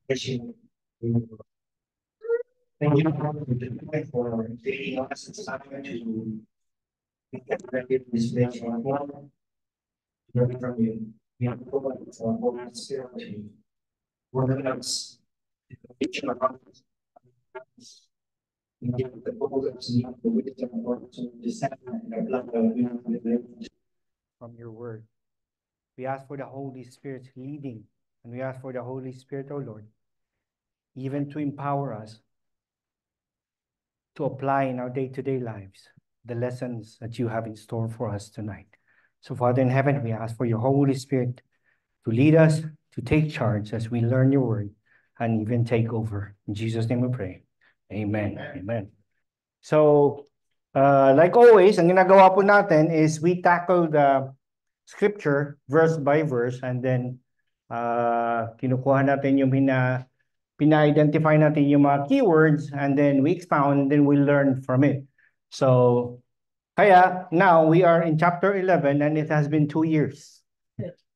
Thank you for taking us the time to get this message on one, learn from you. We have provided for Holy Spirit to work with us, each of us, and give the focus and the wisdom to discern and apply from your word. We ask for the Holy Spirit's leading, and we ask for the Holy Spirit, O Lord, even to empower us to apply in our day-to-day lives the lessons that you have in store for us tonight. So, Father in heaven, we ask for your Holy Spirit to lead us, to take charge as we learn your word and even take over. In Jesus' name we pray. Amen. Amen. So, like always, ang ginagawa po natin is we tackle the scripture verse by verse, and then kinukuha natin yung pina-identify natin yung mga keywords, and then we expound, and then we learn from it. So, kaya now we are in chapter 11 and it has been 2 years.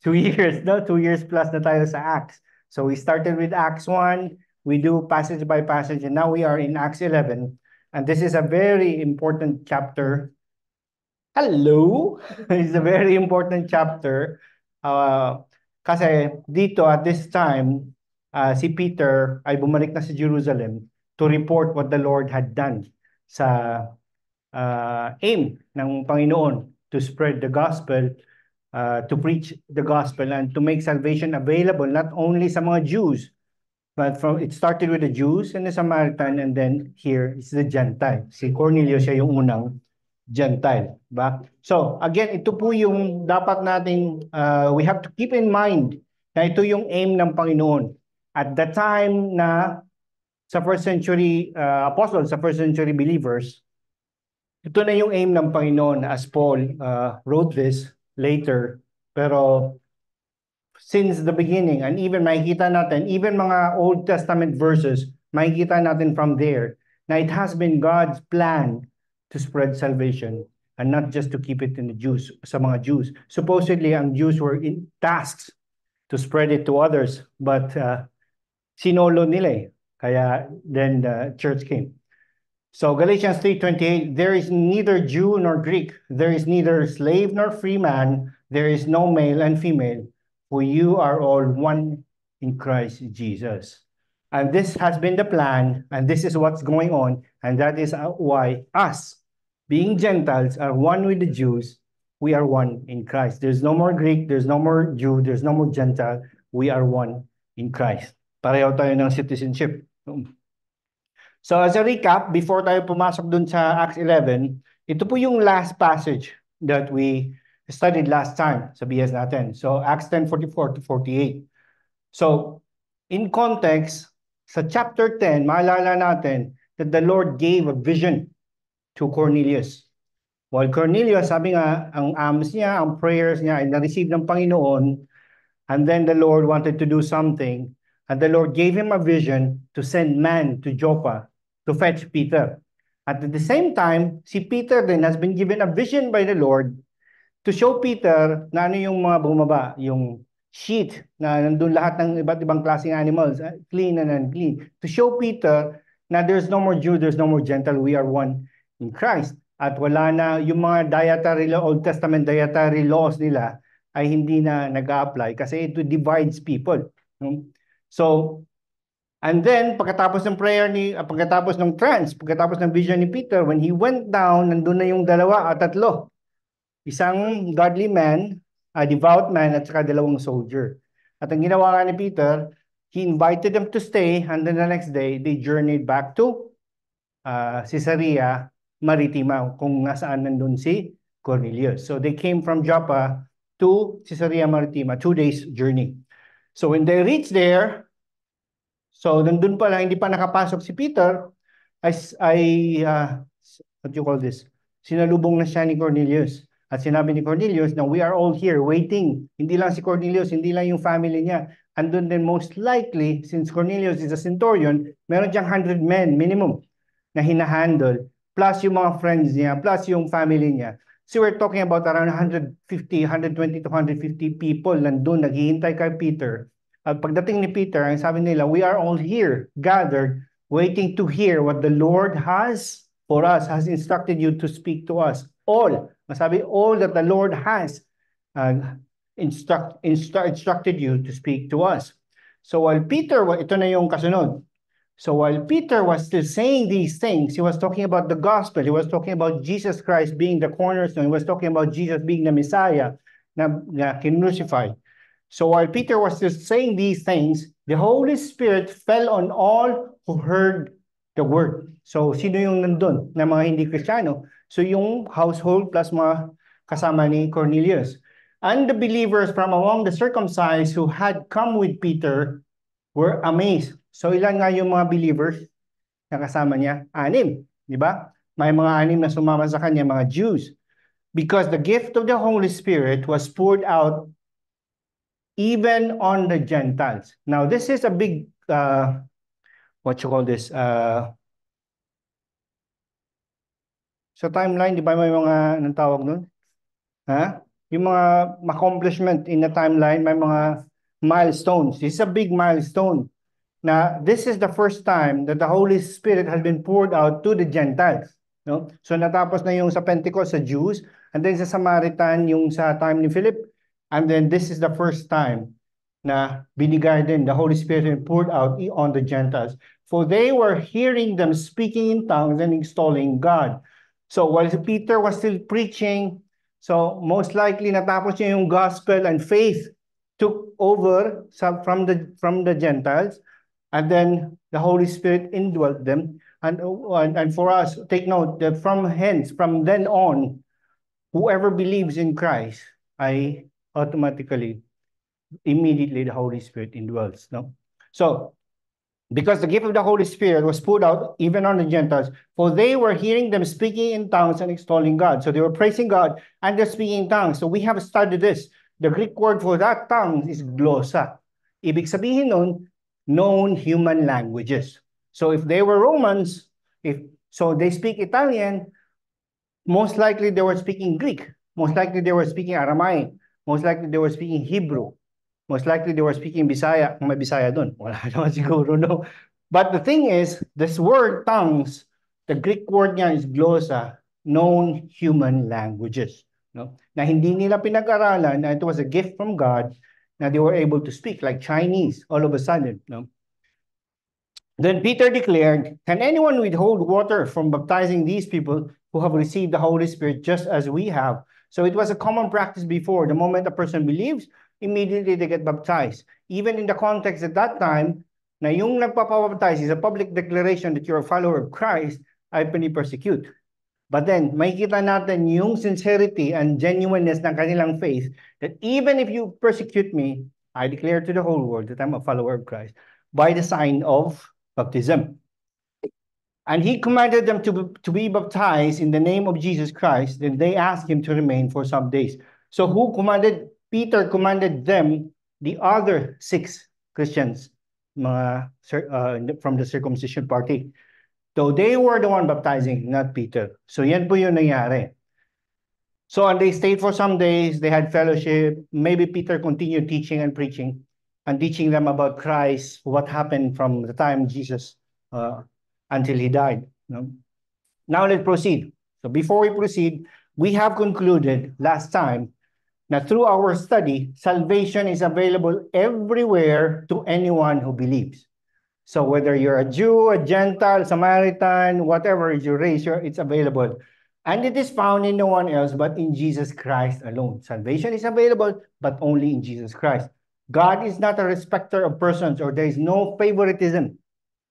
2 years, no? 2 years plus na tayo sa Acts. So we started with Acts 1, we do passage by passage, and now we are in Acts 11. And this is a very important chapter. Hello! It's a very important chapter. Kasi dito at this time, si Peter ay bumalik na sa Jerusalem to report what the Lord had done sa aim ng Panginoon to spread the gospel, to preach the gospel, and to make salvation available not only sa mga Jews, but it started with the Jews and the Samaritan, and then here is the Gentile. Si Cornelius siya yung unang Gentile. Ba? So again, ito po yung dapat nating, we have to keep in mind na ito yung aim ng Panginoon. At the time na sa first century apostles, sa first century believers, ito na yung aim ng Panginoon as Paul wrote this later. Pero since the beginning, and even makikita natin, even mga Old Testament verses, makikita natin from there na it has been God's plan to spread salvation and not just to keep it in the Jews, sa mga Jews. Supposedly, ang Jews were in tasks to spread it to others, but sinolo nila eh. Kaya then the church came. So Galatians 3:28, there is neither Jew nor Greek, there is neither slave nor free man, there is no male and female, for you are all one in Christ Jesus. And this has been the plan, and this is what's going on, and that is why us, being Gentiles, are one with the Jews. We are one in Christ. There's no more Greek, there's no more Jew, there's no more Gentile. We are one in Christ. Pareho tayo ng citizenship. So as a recap, before tayo pumasok dun sa Acts 11, ito po yung last passage that we studied last time sa BS natin. So Acts 10:44 to 48. So in context, sa chapter 10, maalala natin that the Lord gave a vision to Cornelius. While Cornelius, sabi nga, ang alms niya, ang prayers niya ay na-receive ng Panginoon, and then the Lord wanted to do something, and the Lord gave him a vision to send man to Joppa to fetch Peter. At the same time, si Peter din has been given a vision by the Lord to show Peter na ano yung mga bumaba, yung sheet na nandun lahat ng iba't ibang klaseng animals, clean and unclean. To show Peter na there's no more Jew, there's no more Gentile, we are one in Christ. At wala na yung mga Old Testament dietary laws nila ay hindi na nag-a-apply kasi it divides people. So, and then pagkatapos ng prayer pagkatapos ng vision ni Peter, when he went down, nandun na yung dalawa at tatlo. Isang godly man, a devout man, at saka dalawang soldier. At ang ginawa nga ni Peter, he invited them to stay, and then the next day, they journeyed back to Caesarea Maritima, kung nasaan nandun si Cornelius. So they came from Joppa to Caesarea Maritima, 2 days journey. So when they reached there, so nandun pala, hindi pa nakapasok si Peter, what you call this? Sinalubong na siya ni Cornelius. At sinabi ni Cornelius na we are all here waiting. Hindi lang si Cornelius, hindi lang yung family niya. Andun din most likely, since Cornelius is a centurion, meron siyang 100 men minimum na hinahandle, plus yung mga friends niya, plus yung family niya. So we're talking about around 120 to 150 people nandun, naghihintay kay Peter pagdating ni Peter, ang sabi nila, we are all here, gathered, waiting to hear what the Lord has for us, has instructed you to speak to us. All, masabi, all that the Lord has instructed you to speak to us. So while Peter, ito na yung kasunod. So while Peter was still saying these things, he was talking about the gospel. He was talking about Jesus Christ being the cornerstone. He was talking about Jesus being the Messiah na kinrucified. So while Peter was still saying these things, the Holy Spirit fell on all who heard the word. So sino yung nandun na mga hindi Kristiyano? So yung household plus mga kasama ni Cornelius. And the believers from among the circumcised who had come with Peter were amazed. So ilan nga yung mga believers na kasama niya? 6, di ba? May mga 6 na sumama sa kanya, mga Jews. Because the gift of the Holy Spirit was poured out even on the Gentiles. Now, this is a big, what you call this? So timeline, di ba may mga, anong tawag nun? Ha? Yung mga accomplishment in the timeline, may mga milestones. This is a big milestone. Now, this is the first time that the Holy Spirit has been poured out to the Gentiles. No? So natapos na yung sa Pentecost sa Jews, and then sa Samaritan yung sa time ni Philip, and then this is the first time na binigay din the Holy Spirit and poured out on the Gentiles. For they were hearing them speaking in tongues and extolling God. So while Peter was still preaching, so most likely natapos niya yung gospel and faith took over from the Gentiles. And then the Holy Spirit indwelt them. And for us, take note that from then on, whoever believes in Christ, automatically, immediately the Holy Spirit indwells. No? So, because the gift of the Holy Spirit was poured out even on the Gentiles, for they were hearing them speaking in tongues and extolling God. So they were praising God and they're speaking in tongues. So we have studied this. The Greek word for that tongue is glossa. Ibig sabihin nun, known human languages. So if they were Romans, so they speak Italian, most likely they were speaking Greek. Most likely they were speaking Aramaic. Most likely they were speaking Hebrew. Most likely they were speaking Bisaya. Kung may Bisaya dun, wala naman siguro, no? But the thing is, this word tongues, the Greek word niya is glossa, known human languages. No? Na hindi nila pinag-aralan, na it was a gift from God, na they were able to speak like Chinese all of a sudden. No? Then Peter declared, can anyone withhold water from baptizing these people who have received the Holy Spirit just as we have? So it was a common practice before. The moment a person believes, immediately they get baptized. Even in the context at that time, na yung nagpapabaptize is a public declaration that you're a follower of Christ, ay pini-persecute. But then, makikita natin yung sincerity and genuineness ng kanilang faith that even if you persecute me, I declare to the whole world that I'm a follower of Christ by the sign of baptism. And he commanded them to be baptized in the name of Jesus Christ. Then they asked him to remain for some days. So who commanded? Peter commanded them, the other 6 Christians from the circumcision party. So they were the one baptizing, not Peter. So yan po yung nangyari. So and they stayed for some days, they had fellowship. Maybe Peter continued teaching and preaching and teaching them about Christ, what happened from the time Jesus until he died. No? Now let's proceed. So before we proceed, we have concluded last time that through our study, salvation is available everywhere to anyone who believes. So whether you're a Jew, a Gentile, Samaritan, whatever is your race, it's available. And it is found in no one else but in Jesus Christ alone. Salvation is available, but only in Jesus Christ. God is not a respecter of persons, or there is no favoritism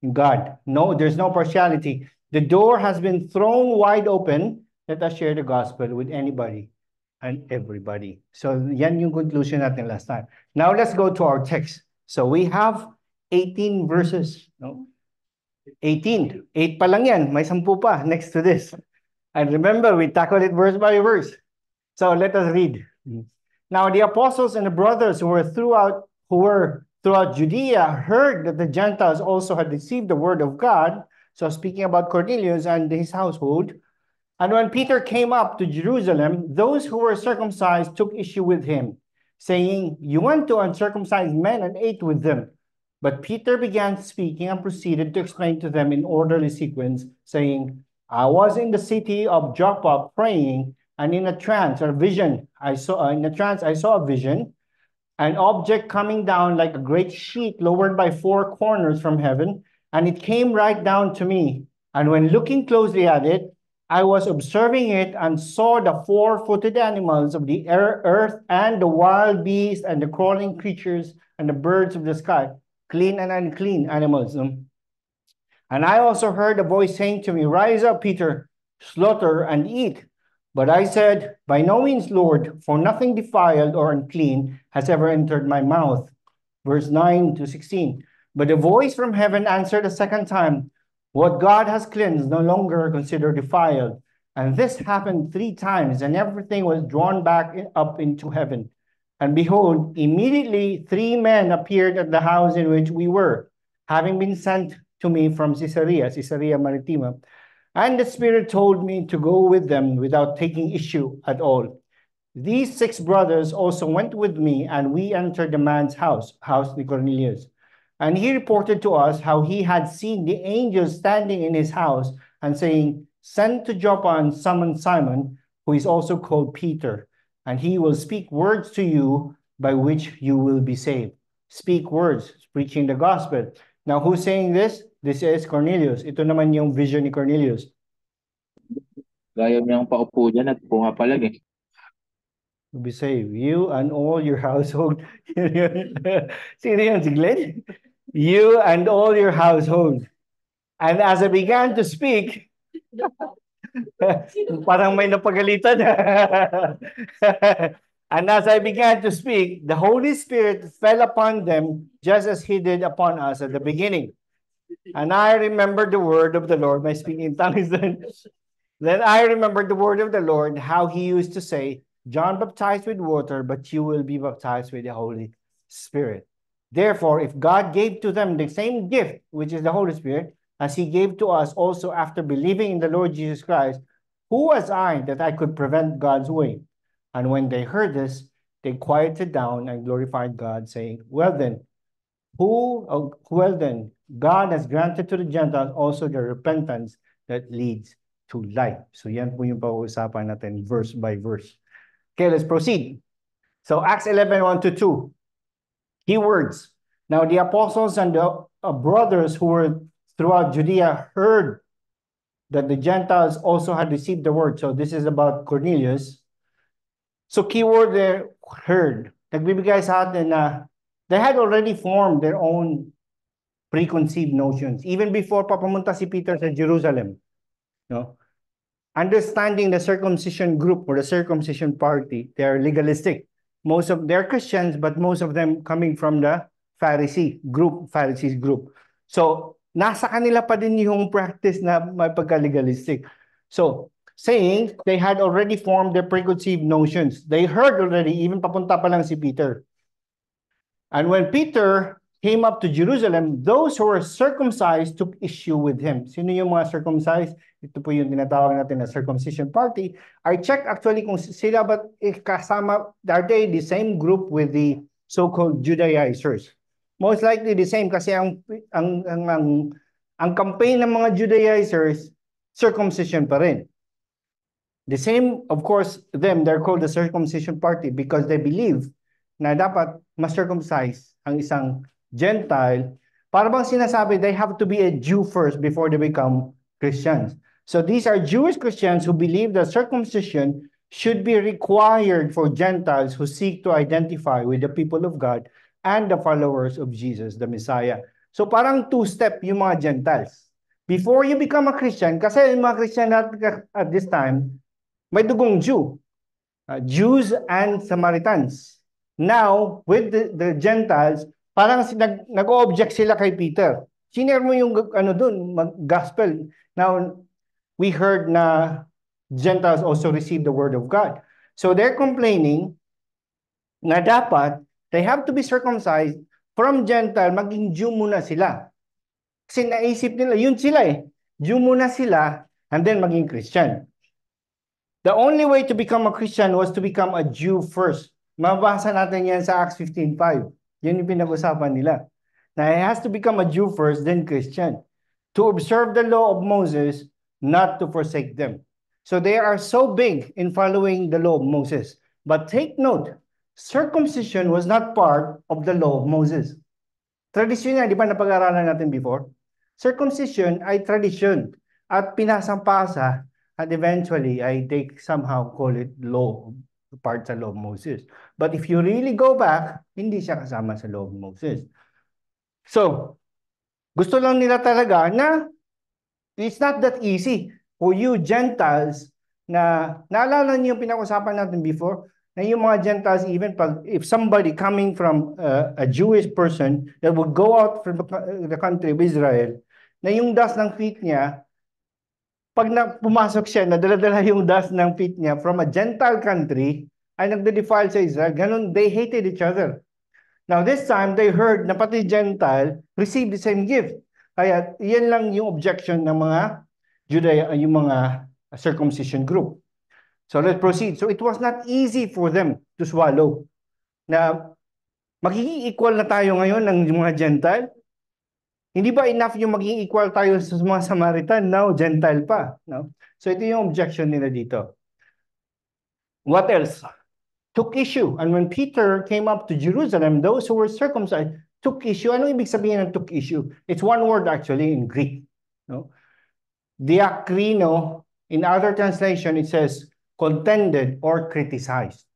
in God. No, there's no partiality. The door has been thrown wide open. Let us share the gospel with anybody and everybody. So yan yung conclusion natin last time. Now let's go to our text. So we have 18 verses. No? 18. 8 pa lang yan. May 10 pa next to this. And remember, we tackled it verse by verse. So let us read. Now the apostles and the brothers who were throughout Judea heard that the Gentiles also had received the word of God. So speaking about Cornelius and his household. And when Peter came up to Jerusalem, those who were circumcised took issue with him, saying, "You went to uncircumcised men and ate with them." But Peter began speaking and proceeded to explain to them in orderly sequence, saying, "I was in the city of Joppa praying, and in a trance or vision, I saw a vision, an object coming down like a great sheet lowered by four corners from heaven, and it came right down to me. And when looking closely at it, I was observing it and saw the four-footed animals of the earth and the wild beasts and the crawling creatures and the birds of the sky, clean and unclean animals. And I also heard a voice saying to me, "Rise up, Peter, slaughter and eat." But I said, "By no means, Lord, for nothing defiled or unclean has ever entered my mouth." Verse 9 to 16. But the voice from heaven answered a second time, "What God has cleansed, no longer consider defiled." And this happened 3 times, and everything was drawn back up into heaven. And behold, immediately 3 men appeared at the house in which we were, having been sent to me from Caesarea Maritima. And the Spirit told me to go with them without taking issue at all. These 6 brothers also went with me, and we entered the man's house of Cornelius. And he reported to us how he had seen the angels standing in his house and saying, "Send to Joppa and summon Simon, who is also called Peter, and he will speak words to you by which you will be saved." Speak words, preaching the gospel. Now, who's saying this? This is Cornelius. Ito naman yung vision ni Cornelius. Gaya niyang paupo dyan at pumapalag eh. You'll be saved. You and all your household. Sino yun? Si Glenn? You and all your household. And as I began to speak, parang may napagalitan. And as I began to speak, the Holy Spirit fell upon them just as he did upon us at the beginning. And I remembered the word of the Lord. My speaking in tongues then. Then I remembered the word of the Lord, how he used to say, "John baptized with water, but you will be baptized with the Holy Spirit." Therefore, if God gave to them the same gift, which is the Holy Spirit, as he gave to us also after believing in the Lord Jesus Christ, who was I that I could prevent God's way? And when they heard this, they quieted down and glorified God, saying, "Well then, God has granted to the Gentiles also the repentance that leads to life." So yan po yung pag-uusapan natin verse by verse. Okay, let's proceed. So Acts 11, 1 to 2. Keywords. Now the apostles and the brothers who were throughout Judea heard that the Gentiles also had received the word. So this is about Cornelius. So keyword there, heard. Nagbibigay sa atin na they had already formed their own preconceived notions even before papumunta si Peter sa Jerusalem. No? Understanding the circumcision group or the circumcision party, they're legalistic. Most of they're Christians, but most of them coming from the Pharisees group. So nasa kanila pa din yung practice na may pagka-legalistic. So saying they had already formed their preconceived notions. They heard already, even papunta pa lang si Peter. And when Peter came up to Jerusalem, those who were circumcised took issue with him. Sino yung mga circumcised? Ito po yung tinatawag natin na circumcision party. I checked actually kung sila ba kasama, are they the same group with the so-called Judaizers? Most likely the same kasi ang campaign ng mga Judaizers, circumcision pa rin. The same, of course, they're called the circumcision party because they believe na dapat ma-circumcise ang isang Gentile. Para bang sinasabi, they have to be a Jew first before they become Christians. So these are Jewish Christians who believe that circumcision should be required for Gentiles who seek to identify with the people of God and the followers of Jesus, the Messiah. So parang two-step yung mga Gentiles. Before you become a Christian, kasi yung mga Christian at this time, may dugong Jew. Jews and Samaritans. Now, with the Gentiles, parang nag-o-object sila kay Peter. Siner mo yung gospel. Now, we heard na Gentiles also received the word of God. So they're complaining na dapat they have to be circumcised from Gentile, maging Jew muna sila. Kasi naisip nila, yun sila eh. Jew muna sila and then maging Christian. The only way to become a Christian was to become a Jew first. Mabasa natin yan sa Acts 15:5. Yun yung pinag-usapan nila. Na he has to become a Jew first, then Christian. To observe the law of Moses, not to forsake them. So they are so big in following the law of Moses. But take note, circumcision was not part of the law of Moses. Tradisyon yan, di ba napag-aralan natin before? Circumcision ay tradisyon at pinasampasa at eventually they somehow call it law, part sa law of Moses. But if you really go back, hindi siya kasama sa law of Moses. So, gusto lang nila talaga na it's not that easy for you Gentiles na naalala niyo yung pinag-usapan natin before na yung mga Gentiles even if somebody coming from a Jewish person that would go out from the country of Israel na yung dust ng feet niya pag pumasok siya nadala-dala yung dust ng feet niya from a Gentile country ay nagde-defile sa Israel ganun they hated each other. Now this time they heard na pati Gentile received the same gift. Kaya yan lang yung objection ng mga yung mga circumcision group. So let's proceed. So it was not easy for them to swallow na magiging equal na tayo ngayon ng mga Gentile. Hindi ba enough yung magiging equal tayo sa mga Samaritan? Now, Gentile pa. No? So ito yung objection nila dito. What else? Took issue. And when Peter came up to Jerusalem, those who were circumcised took issue. Ano ibig sabihin ng took issue? It's one word actually in Greek. No? Diakrino, in other translation, it says contended or criticized.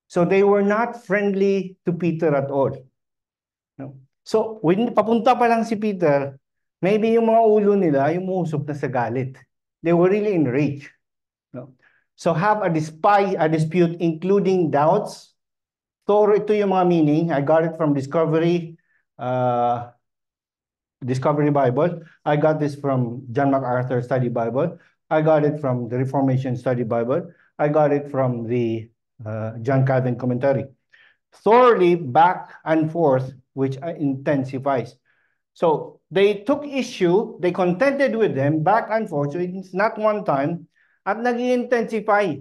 So they were not friendly to Peter at all. No? So when papunta pa lang si Peter, maybe yung mga ulo nila, yung umusok na sa galit. They were really enraged. No? So have a dispute including doubts. So ito yung mga meaning. I got it from Discovery Bible. I got this from John MacArthur Study Bible. I got it from the Reformation Study Bible. I got it from the John Calvin Commentary. Thoroughly back and forth, which intensifies. So they took issue, they contended with them back and forth. So it's not one time. At nag-intensify.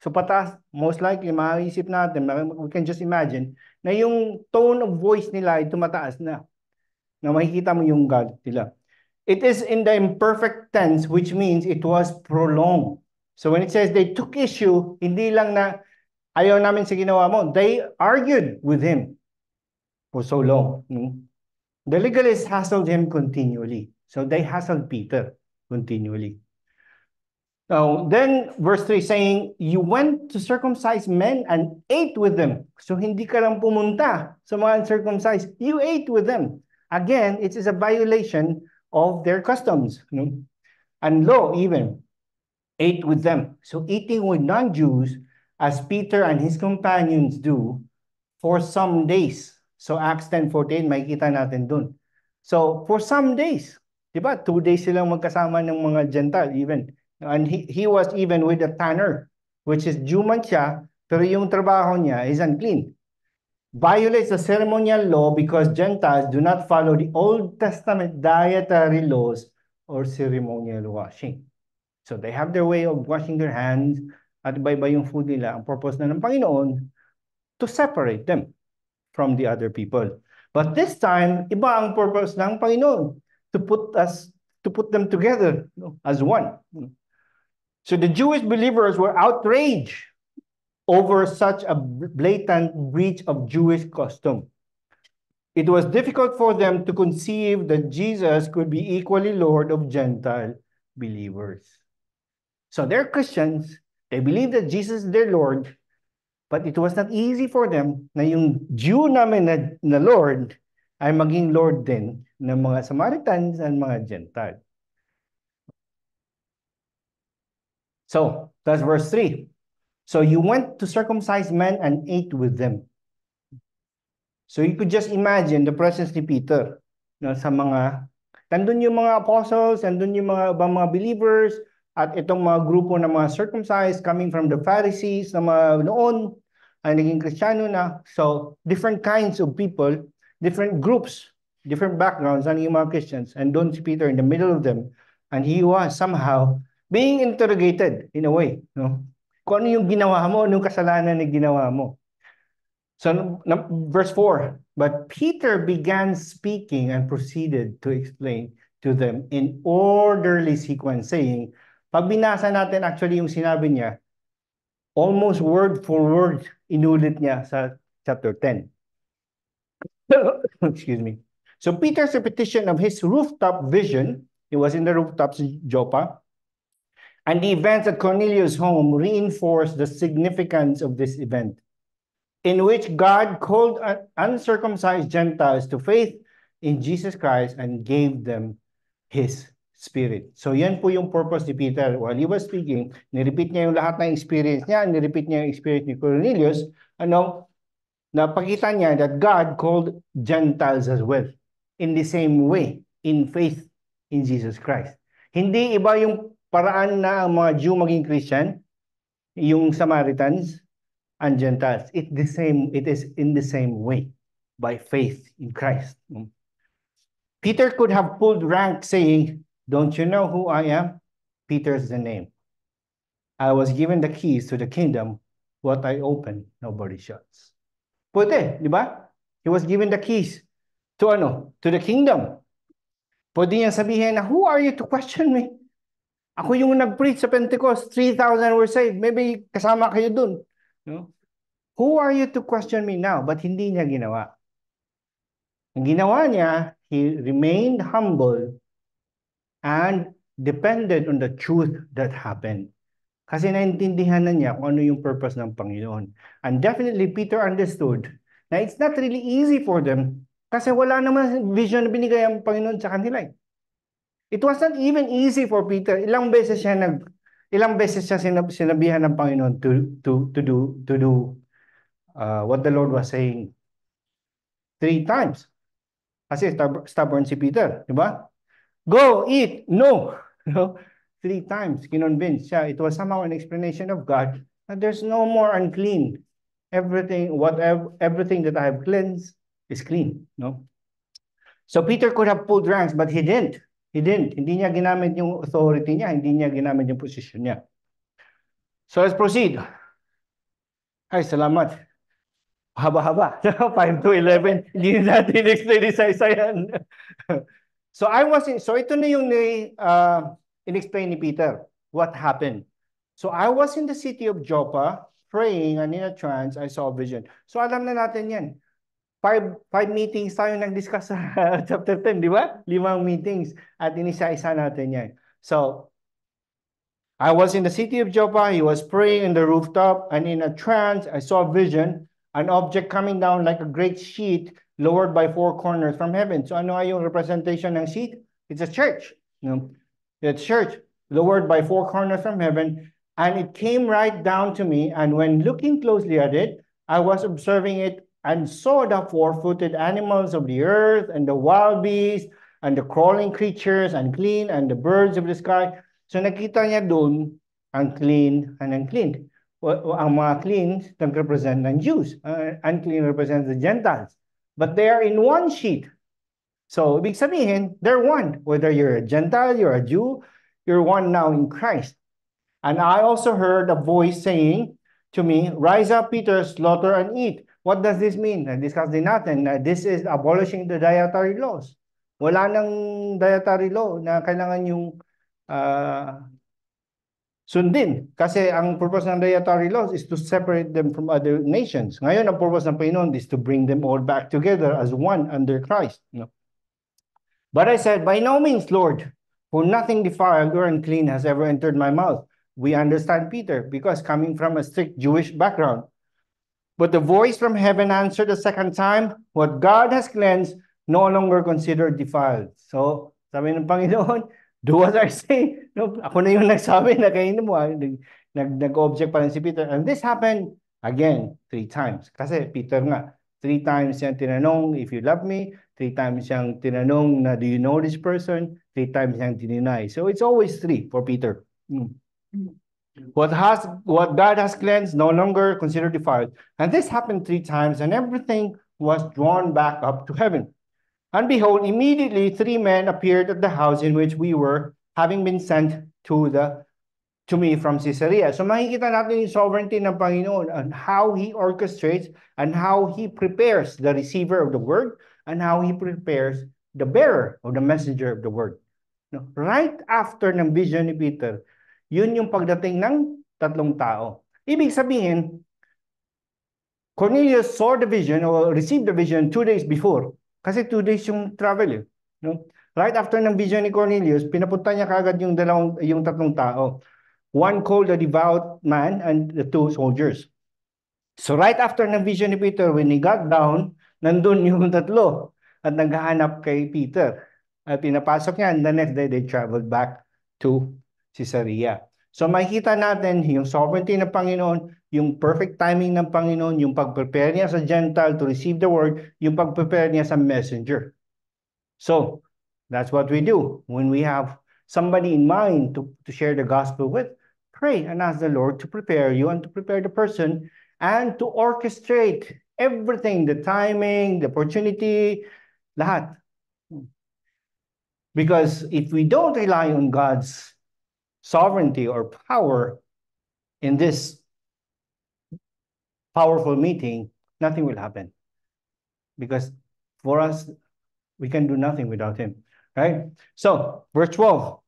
So pataas, most likely, maisip natin, we can just imagine, na yung tone of voice nila ay tumataas na. Na makikita mo yung galit nila. It is in the imperfect tense, which means it was prolonged. So when it says they took issue, hindi lang na ayaw namin sa ginawa mo. They argued with him for so long. The legalists hassled him continually. So they hassled Peter continually. Now, then verse 3 saying, you went to circumcise men and ate with them. So hindi ka lang pumunta sa mga uncircumcised. You ate with them. Again, it is a violation of their customs. And law even ate with them. So eating with non-Jews, as Peter and his companions do, for some days. So Acts 10:14, makikita natin dun. So for some days, di ba? 2 days silang magkasama ng mga Gentile even. And he was even with a tanner, which is Jew man siya, pero yung trabaho niya is unclean. Violates the ceremonial law because Gentiles do not follow the Old Testament dietary laws or ceremonial washing. So they have their way of washing their hands at iba-iba yung food nila. Ang purpose na ng Panginoon to separate them from the other people. But this time, iba ang purpose ng Panginoon to put them together as one. So the Jewish believers were outraged over such a blatant breach of Jewish custom. It was difficult for them to conceive that Jesus could be equally Lord of Gentile believers. So they're Christians, they believe that Jesus is their Lord, but it was not easy for them na yung Jew namin na Lord ay maging Lord din ng mga Samaritans and mga Gentile. So, that's verse 3. So you went to circumcise men and ate with them. So you could just imagine the presence ni Peter sa mga, nandun yung mga apostles, nandun yung mga believers, at itong mga grupo ng mga circumcised coming from the Pharisees na mga noon ay naging Kristiyano na. So different kinds of people, different groups, different backgrounds, yung mga Christians. And doon si Peter in the middle of them. And he was somehow being interrogated in a way. Kung ano yung ginawa mo, anong kasalanan na ginawa mo. So verse 4, but Peter began speaking and proceeded to explain to them in orderly sequence, saying, pag binasa natin actually yung sinabi niya, almost word for word, inulit niya sa chapter 10. Excuse me. So Peter's repetition of his rooftop vision, he was in the rooftops in Joppa, and the events at Cornelius' home reinforced the significance of this event, in which God called uncircumcised Gentiles to faith in Jesus Christ and gave them His Spirit. So yan po yung purpose ni Peter. While he was speaking, nirepeat niya yung lahat ng experience niya, nirepeat niya yung experience ni Cornelius, napakita niya that God called Gentiles as well in the same way, in faith in Jesus Christ. Hindi iba yung paraan na ang mga Jew maging Christian, yung Samaritans and Gentiles. It is in the same way, by faith in Christ. Peter could have pulled rank saying, don't you know who I am? Peter's the name. I was given the keys to the kingdom. What I open, nobody shuts. Pwede, di ba? He was given the keys to the kingdom. Pwede niya sabihin na, who are you to question me? Ako yung nag-preach sa Pentecost, 3,000 were saved. Maybe kasama kayo dun. No? Who are you to question me now? But hindi niya ginawa. Ang ginawa niya, he remained humble and depended on the truth that happened. Kasi naintindihan na niya kung ano yung purpose ng Panginoon. And definitely, Peter understood na it's not really easy for them kasi wala naman vision na binigay ang Panginoon sa kanila. It was not even easy for Peter. Ilang beses siya sinabihan ng Panginoon to do what the Lord was saying. 3 times. Kasi stubborn si Peter, di ba? Go, eat, no. 3 times, kinonvince siya. It was somehow an explanation of God that there's no more unclean. Everything that I have cleansed is clean. No? So Peter could have pulled ranks, but he didn't. Hindi niya ginamit yung authority niya. Hindi niya ginamit yung position niya. So let's proceed. Ay, salamat. Haba-haba. 5 to 11. Hindi natin explain isa-isa yan. So ito na yung in-explain ni Peter. What happened? So I was in the city of Joppa praying, and in a trance I saw a vision. So alam na natin yan. 5 meetings tayo nag-discuss sa chapter 10, di ba? 5 meetings at inisa-isa natin yan. So I was in the city of Joppa, he was praying in the rooftop, and in a trance I saw a vision, an object coming down like a great sheet lowered by 4 corners from heaven. So ano ay yung representation ng sheet? It's a church. The church lowered by 4 corners from heaven, and it came right down to me, and when looking closely at it, I was observing it and saw the 4-footed animals of the earth and the wild beasts and the crawling creatures unclean and the birds of the sky. So nakita niya doon ang clean and unclean. Ang mga clean nag-represent ng Jews. Unclean represents the Gentiles. But they are in one sheet. So, ibig sabihin, they're one. Whether you're a Gentile, you're a Jew, you're one now in Christ. And I also heard a voice saying to me, rise up, Peter, slaughter and eat. What does this mean? Na-discuss din natin na this is abolishing the dietary laws. Wala nang dietary law na kailangan yung sundin. Kasi ang purpose ng dietary laws is to separate them from other nations. Ngayon, ang purpose ng Panginoon is to bring them all back together as one under Christ. No? But I said, by no means, Lord, for nothing defiled or unclean has ever entered my mouth. We understand Peter because coming from a strict Jewish background. But the voice from heaven answered a second time, what God has cleansed, no longer considered defiled. So, sabi ng Panginoon, do as I say. No, ako na yung nagsabi na kainin mo. Nag-object pa rin si Peter. And this happened again 3 times. Kasi Peter nga, 3 times siyang tinanong, if you love me. 3 times siyang tinanong na, do you know this person? 3 times siyang dininay. So it's always 3 for Peter. What God has cleansed, no longer considered defiled. And this happened 3 times, and everything was drawn back up to heaven. And behold, immediately 3 men appeared at the house in which we were, having been sent to to me from Caesarea. So makikita natin yung sovereignty ng Panginoon and how He orchestrates and how He prepares the receiver of the word and how He prepares the bearer or the messenger of the word. No? Right after ng vision ni Peter, yun yung pagdating ng tatlong tao. Ibig sabihin, Cornelius saw the vision or received the vision 2 days before. Kasi 2 days yung travel. No? Right after ng vision ni Cornelius, pinapunta niya kagad yung tatlong tao. One called a devout man and the 2 soldiers. So right after ng vision ni Peter, when he got down, nandun yung tatlo at naghahanap kay Peter. At pinapasok niya, and the next day they traveled back to Caesarea. So makikita natin yung sovereignty ng Panginoon, yung perfect timing ng Panginoon, yung pag-prepare niya sa Gentile to receive the word, yung pag-prepare niya sa messenger. So that's what we do when we have somebody in mind to share the gospel with. Pray and ask the Lord to prepare you and to prepare the person and to orchestrate everything, the timing, the opportunity, lahat. Because if we don't rely on God's sovereignty or power in this powerful meeting, nothing will happen. Because for us, we can do nothing without Him, right? So, verse 12.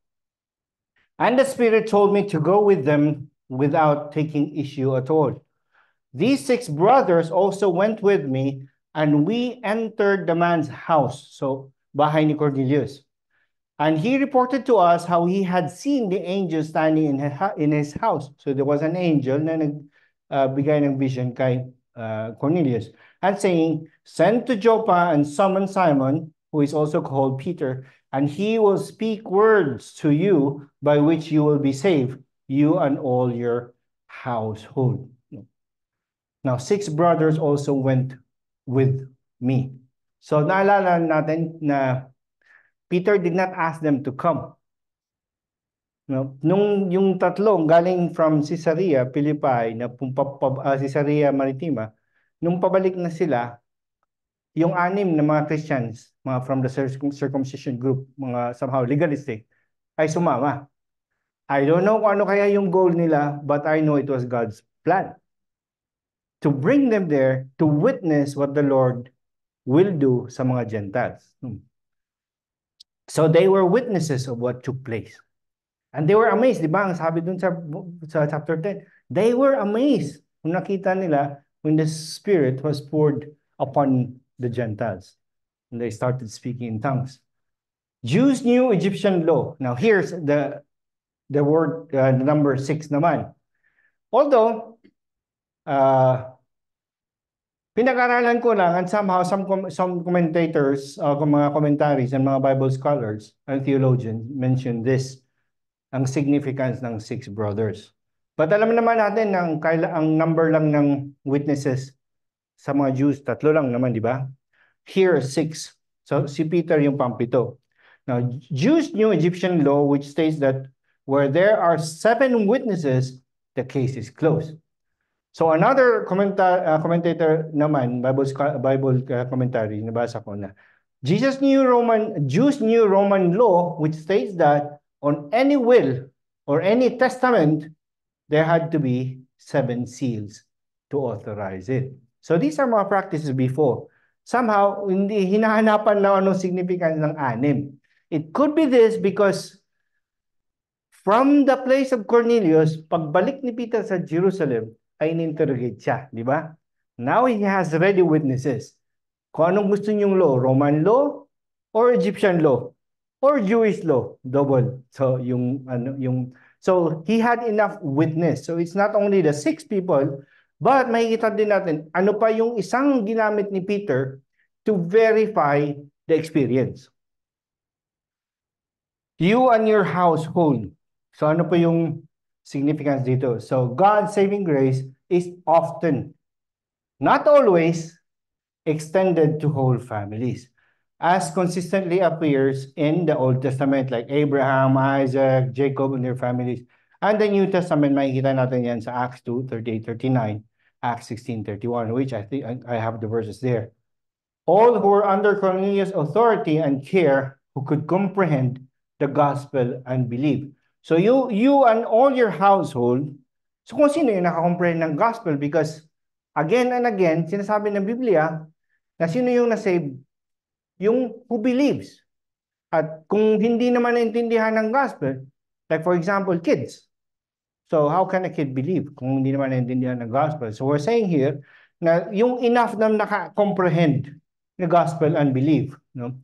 And the Spirit told me to go with them without taking issue at all. These 6 brothers also went with me, and we entered the man's house. So, bahay ni Cornelius. And he reported to us how he had seen the angel standing in his house. So there was an angel na nagbigay ng vision kay Cornelius and saying, send to Joppa and summon Simon, who is also called Peter, and he will speak words to you by which you will be saved, you and all your household. Now, 6 brothers also went with me. So naalala natin na Peter did not ask them to come. No? Nung yung tatlong galing from Caesarea Philippi na Caesarea Maritima, nung pabalik na sila, yung 6 na mga Christians, mga from the circumcision group, mga somehow legalistic, ay sumama. I don't know kung ano kaya yung goal nila, but I know it was God's plan to bring them there to witness what the Lord will do sa mga Gentiles. So they were witnesses of what took place. And they were amazed, di ba? Ang sabi dun sa chapter 10, they were amazed kung nakita nila when the Spirit was poured upon the Gentiles. And they started speaking in tongues. Jews knew Egyptian law. Now here's the word, number 6 naman. Although, pinag-aralan ko lang and somehow some commentators, mga commentaries and mga Bible scholars and theologians mention this, ang significance ng 6 brothers. But alam naman natin ang number lang ng witnesses sa mga Jews, 3 lang naman, di ba? Here, 6. So si Peter yung pampito. Now, Jews knew Egyptian law which states that where there are 7 witnesses, the case is closed. So another commentator naman, Bible commentary, nabasa ko na, Jews knew Roman law which states that on any will or any testament, there had to be 7 seals to authorize it. So these are mga practices before. Somehow, hindi hinahanapan na anong significance ng 6. It could be this because from the place of Cornelius, pagbalik ni Peter sa Jerusalem, ay in-interrogate siya, di ba? Now he has ready witnesses. Kung anong gusto niyong law, Roman law or Egyptian law or Jewish law, double. So so he had enough witness. So it's not only the 6 people, but makikita din natin ano pa yung isang ginamit ni Peter to verify the experience. You and your household. So ano pa yung significance dito? So God's saving grace is often, not always, extended to whole families, as consistently appears in the Old Testament, like Abraham, Isaac, Jacob, and their families. And the New Testament, makikita natin yan sa Acts 2, 38-39, Acts 16:31, which I think I have the verses there. All who were under Cornelius' authority and care, who could comprehend the gospel and believe. So you and all your household, so kung sino yung nakakomprehend ng gospel, because again and again, sinasabi ng Biblia na sino yung nasave? Yung who believes. At kung hindi naman naintindihan ng gospel, like for example, kids. So how can a kid believe kung hindi naman naintindihan ng gospel? So we're saying here na yung enough na naka-comprehend the gospel and believe. No?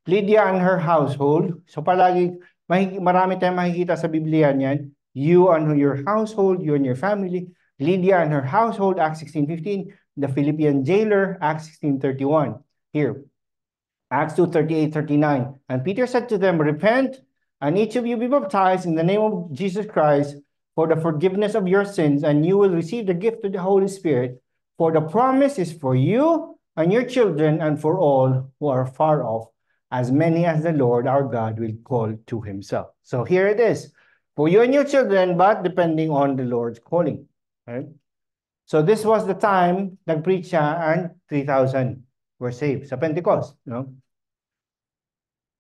Lydia and her household, so palagi, marami tayong makikita sa Biblia niyan, you and your household, you and your family, Lydia and her household, Acts 16:15, the Philippian jailer, Acts 16:31. Here, Acts 2:38-39. And Peter said to them, repent, and each of you be baptized in the name of Jesus Christ for the forgiveness of your sins, and you will receive the gift of the Holy Spirit. For the promise is for you and your children and for all who are far off, as many as the Lord our God will call to himself. So here it is, for you and your children, but depending on the Lord's calling. Right? So this was the time nag-preach siya and 3,000 were saved sa Pentecost. No?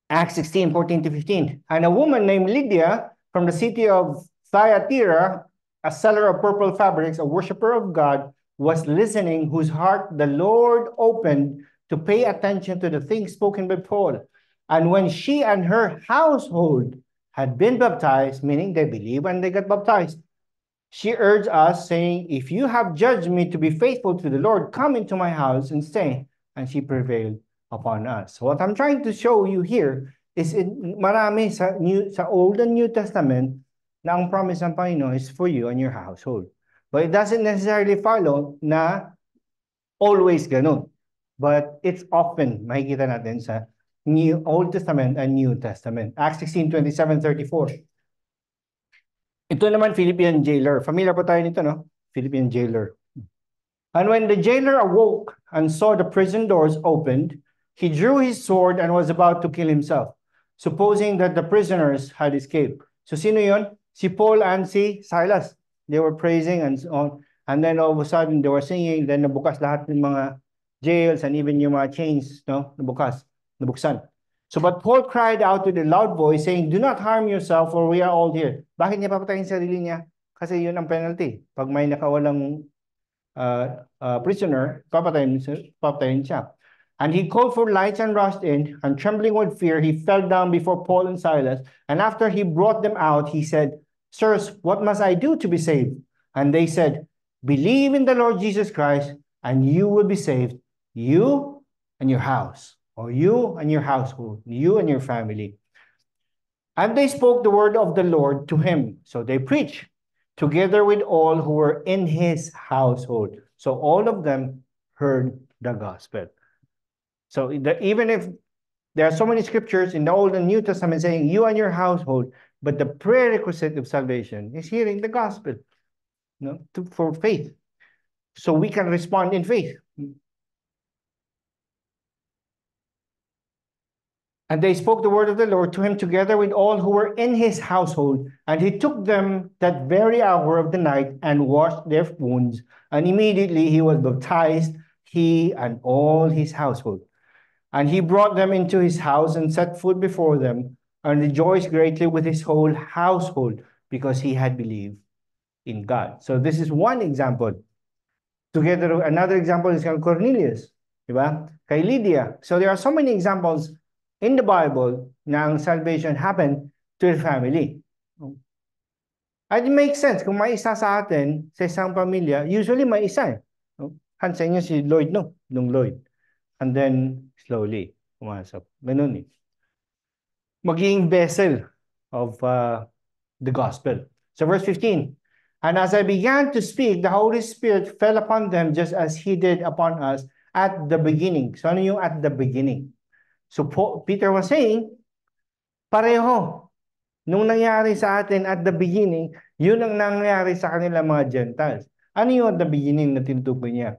Acts 16:14-15. And a woman named Lydia from the city of Thyatira, a seller of purple fabrics, a worshiper of God, was listening, whose heart the Lord opened to pay attention to the things spoken by Paul. And when she and her household had been baptized, meaning they believe and they got baptized, she urged us, saying, if you have judged me to be faithful to the Lord, come into my house and stay. And she prevailed upon us. So what I'm trying to show you here is marami sa Old and New Testament na ang promise ng Panginoon is for you and your household. But it doesn't necessarily follow na always ganun. But it's often, makikita natin sa Old Testament and New Testament. Acts 16:27-34. Ito naman, Philippian jailer. Familiar po tayo nito, no? Philippian jailer. And when the jailer awoke and saw the prison doors opened, he drew his sword and was about to kill himself, supposing that the prisoners had escaped. So sino yun? Si Paul and si Silas. They were praising and so on. And then all of a sudden, they were singing. Then nabukas lahat ng mga jails and even yung mga chains, no? Nabuksan. So, but Paul cried out with a loud voice, saying, do not harm yourself, for we are all here. Bakit niya papatayin sarili niya? Kasi yun ang penalty. Pag may nakawalang prisoner, papatayin siya. And he called for lights and rushed in, and trembling with fear, he fell down before Paul and Silas. And after he brought them out, he said, sirs, what must I do to be saved? And they said, believe in the Lord Jesus Christ, and you will be saved, you and your house. Or you and your household, you and your family. And they spoke the word of the Lord to him. So they preached, together with all who were in his household. So all of them heard the gospel. So even if there are so many scriptures in the Old and New Testament saying you and your household, but the prerequisite of salvation is hearing the gospel, for faith. So we can respond in faith. And they spoke the word of the Lord to him together with all who were in his household. And he took them that very hour of the night and washed their wounds. And immediately he was baptized, he and all his household. And he brought them into his house and set food before them, and rejoiced greatly with his whole household, because he had believed in God. So this is one example. Together, another example is Cornelius, diba? Kay Lydia. So there are so many examples in the Bible na ang salvation happened to the family. And it makes sense. Kung may isa sa atin, sa isang pamilya, usually may isa. Hansa niyo si Lloyd, no? Nung Lloyd. And then, slowly, pumasok. Ganun eh. Magiging vessel of the gospel. So verse 15. And as I began to speak, the Holy Spirit fell upon them just as he did upon us at the beginning. So ano yung at the beginning? So Peter was saying, pareho. Nung nangyari sa atin at the beginning, yun ang nangyari sa kanila mga Gentiles. Ano yung at the beginning na tinutukoy niya?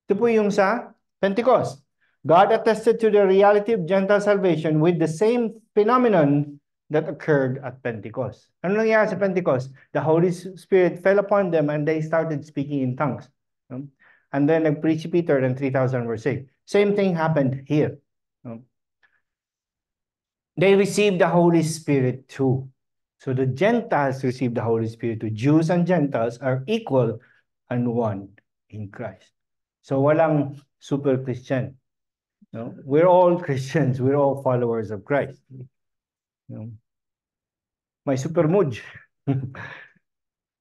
Ito po yung sa Pentecost. God attested to the reality of Gentile salvation with the same phenomenon that occurred at Pentecost. Ano nangyari sa Pentecost? The Holy Spirit fell upon them and they started speaking in tongues. And then nag-preach Peter and 3,000 were saved. Same thing happened here. They received the Holy Spirit too. So the Gentiles receive the Holy Spirit. The Jews and Gentiles are equal and one in Christ. So walang super Christian. No? We're all Christians. We're all followers of Christ. No? May super mood.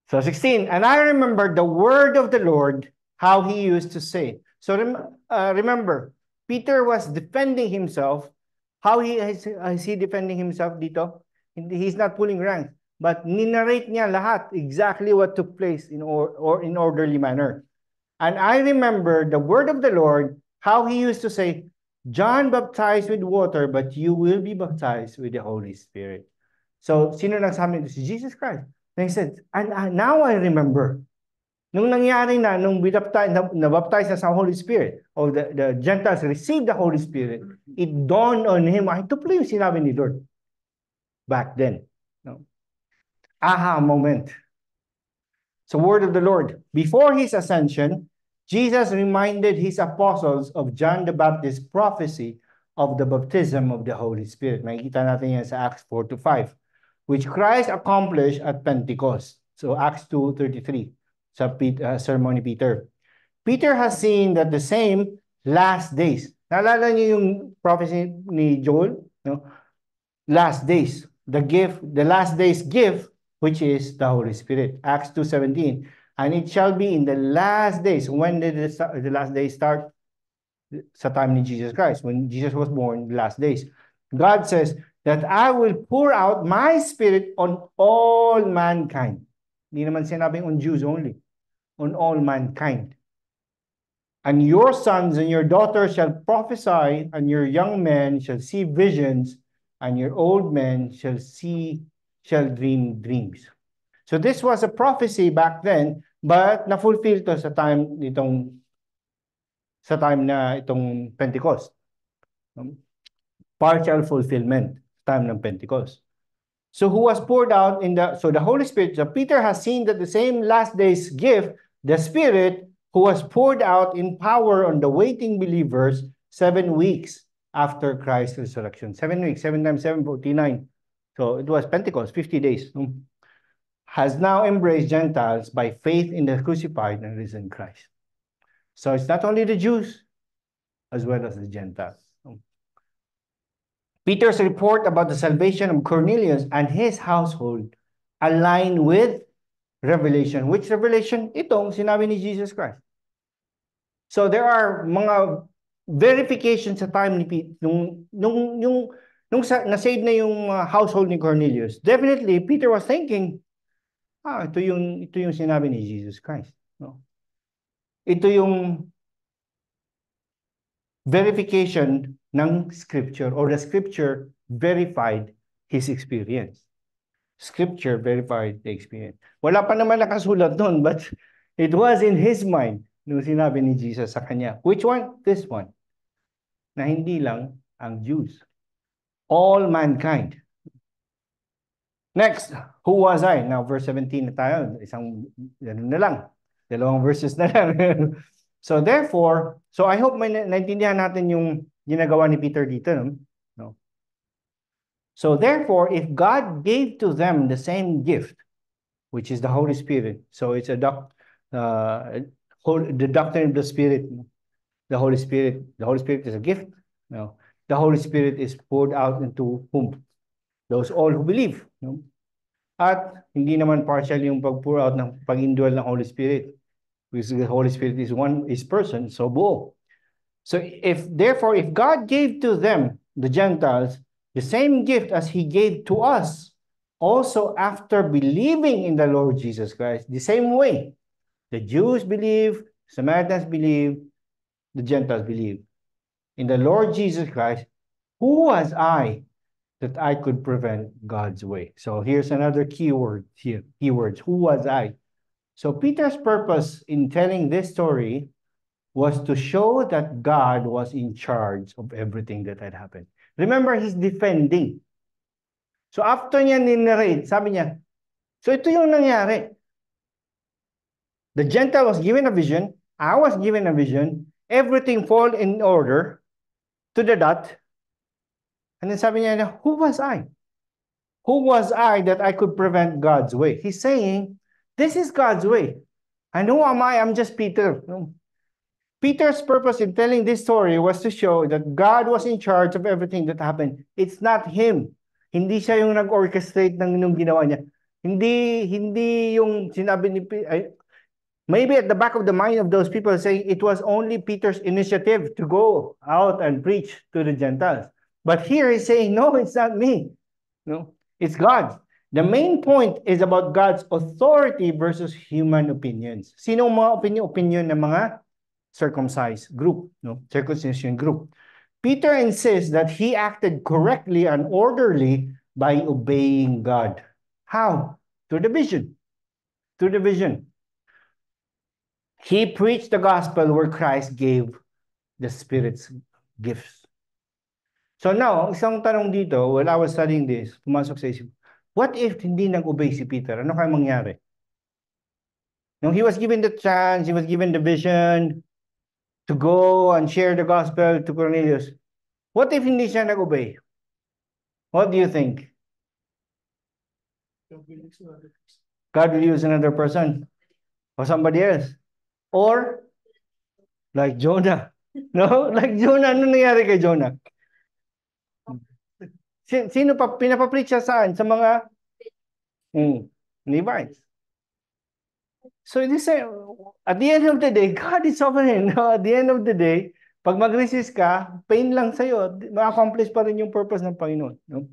So 16, and I remember the word of the Lord, how he used to say. So remember, Peter was defending himself. How is he defending himself dito? He's not pulling ranks, but ninarrate niya lahat exactly what took place in orderly manner. And I remember the word of the Lord, how he used to say, John baptized with water, but you will be baptized with the Holy Spirit. So, sino nagsabi nito? Si Jesus Christ. And he said, and now I remember, nung nangyari na, nung nabaptize na sa Holy Spirit, or the Gentiles received the Holy Spirit, it dawned on him, ito pala yung sinabi ni Lord back then. No? Aha moment. So, word of the Lord. Before his ascension, Jesus reminded his apostles of John the Baptist's prophecy of the baptism of the Holy Spirit. Makikita natin yan sa Acts 4-5, which Christ accomplished at Pentecost. So Acts 2:33, sa sermon ni Peter. Peter has seen that the same last days. Naalala niyo yung prophecy ni Joel? No? Last days. The last days gift, which is the Holy Spirit. Acts 2:17. And it shall be in the last days. When did the last days start? Sa time ni Jesus Christ. When Jesus was born, the last days. God says that I will pour out my spirit on all mankind. Hindi naman sinabing on Jews only. On all mankind. And your sons and your daughters shall prophesy, and your young men shall see visions, and your old men shall dream dreams. So this was a prophecy back then, but na-fulfill to sa time na itong Pentecost. Partial fulfillment, time ng Pentecost. So who was poured out so the Holy Spirit, so Peter has seen that the same last days gift, the Spirit, who was poured out in power on the waiting believers 7 weeks after Christ's resurrection. 7 weeks, 7 times 7, 49. So it was Pentecost, 50 days. Has now embraced Gentiles by faith in the crucified and risen Christ. So it's not only the Jews, as well as the Gentiles. Peter's report about the salvation of Cornelius and his household aligned with Revelation. Which Revelation? Itong sinabi ni Jesus Christ. So there are mga verifications sa time ni Peter, nung na-save na yung household ni Cornelius. Definitely, Peter was thinking, ito yung sinabi ni Jesus Christ. No? Ito yung verification ng Scripture, or the Scripture verified his experience. Scripture verified the experience. Wala pa naman nakasulat doon, but it was in his mind nung sinabi ni Jesus sa kanya. Which one? This one. Na hindi lang ang Jews. All mankind. Next, who was I? Now, verse 17 na tayo. Dalawang verses na lang. So therefore, I hope may naintindihan natin yung ginagawa ni Peter dito. No? So therefore, if God gave to them the same gift, which is the Holy Spirit, so it's the doctrine of the Spirit. The Holy Spirit is a gift. No? The Holy Spirit is poured out into whom? Those all who believe. No? At hindi naman partial yung pag-pour out ng pag-indwell ng Holy Spirit. Because the Holy Spirit is person, so buo. So if God gave to them, the Gentiles, the same gift as he gave to us, also after believing in the Lord Jesus Christ, the same way, the Jews believe, Samaritans believe, the Gentiles believe. In the Lord Jesus Christ, who was I that I could prevent God's way? So here's another keyword here. Keywords. Who was I? So Peter's purpose in telling this story was to show that God was in charge of everything that had happened. Remember, he's defending. So after niya ninarrate, sabi niya, so ito yung nangyari. The Gentile was given a vision. I was given a vision. Everything fall in order to the dot. And then sabi niya, who was I? Who was I that I could prevent God's way? He's saying, this is God's way. And who am I? I'm just Peter. Peter's purpose in telling this story was to show that God was in charge of everything that happened. It's not him. Hindi siya yung nag-orchestrate ng nung ginawa niya. Hindi yung sinabi ni maybe at the back of the mind of those people saying it was only Peter's initiative to go out and preach to the Gentiles. But here he's saying, no, it's not me. No, it's God. The main point is about God's authority versus human opinions. Sino ang mga opinion ng mga circumcised group, no? Circumcision group. Peter insists that he acted correctly and orderly by obeying God. How? Through the vision. Through the vision. He preached the gospel where Christ gave the Spirit's gifts. So now, isang tanong dito, while I was studying this, pumasok sa isip, what if hindi nag-obey si Peter? Ano kaya mangyari? No, he was given the chance, he was given the vision to go and share the gospel to Cornelius. What if hindi siya nag-obey? What do you think? God will use another person or somebody else. Or like Jonah. No? Like Jonah. Ano nangyari kay Jonah? Sino pa pinapapreach siya saan? Sa mga Levites. So this at the end of the day, God is sovereign. No? At the end of the day, pag mag-resist ka, pain lang sa'yo, ma-accomplish pa rin yung purpose ng Panginoon. No?